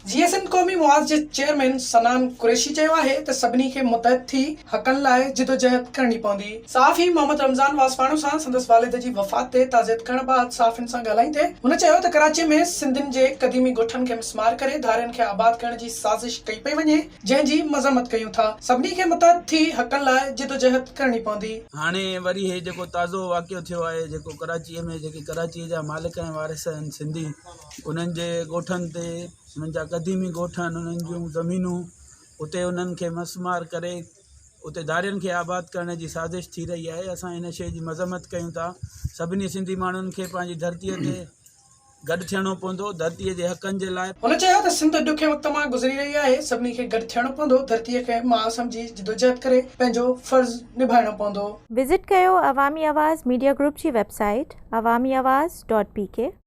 जीअं सिंध क़ौमी मुआज़ जे चेयरमैन सनान कुरैशी चयो आहे त सभिनी खे मुतहद थी हक़नि लाइ जिदोजहद करणी पवंदी। साफ़ी मोहम्मद रमज़ान वासवाणो सां संदसि वालिद जी वफ़ात ते ताज़ियत करण बाद साफ़ियुनि सां ॻाल्हाईंदे हुन चयो त कराची में सिंधियुनि जे क़दीमी ॻोठनि खे मिसमार करे धारियुनि खे आबाद करण जी साज़िश कई पई वञे, जंहिंजी मज़म्मत कयूं था। सभिनी खे मुतहद थी हक़नि लाइ जिदोजहद करणी पवंदी। हाणे वरी हे जेको ताज़ो वाक़ियो थियो आहे, जेको कराचीअ में जेके कराचीअ जा मालिक ऐं वारिस आहिनि सिंधी, उन्हनि जे ॻोठनि ते उन्हनि जा क़दीमी ॻोठ आहिनि, उन्हनि जूं ज़मीनूं उते उन्हनि खे मसमार करे उते धारियुनि खे आबाद करण जी साज़िश थी रही आहे। असां इन शइ जी मज़म्मत कयूं था। सभिनी सिंधी माण्हुनि खे पंहिंजी धरतीअ ते गॾु थियणो पवंदो धरतीअ जे हक़नि जे लाइ। हुन चयो त सिंध ॾुखे वक़्त मां गुज़री रही आहे। सभिनी खे गॾु थियणो पवंदो, धरतीअ खे माउ सम्झी जिदोजहद करे पंहिंजो फ़र्ज़ निभाइणो पवंदो। विज़िट कयो अवामी आवाज़ मीडिया ग्रुप जी वेबसाइट awamiawaz.pk।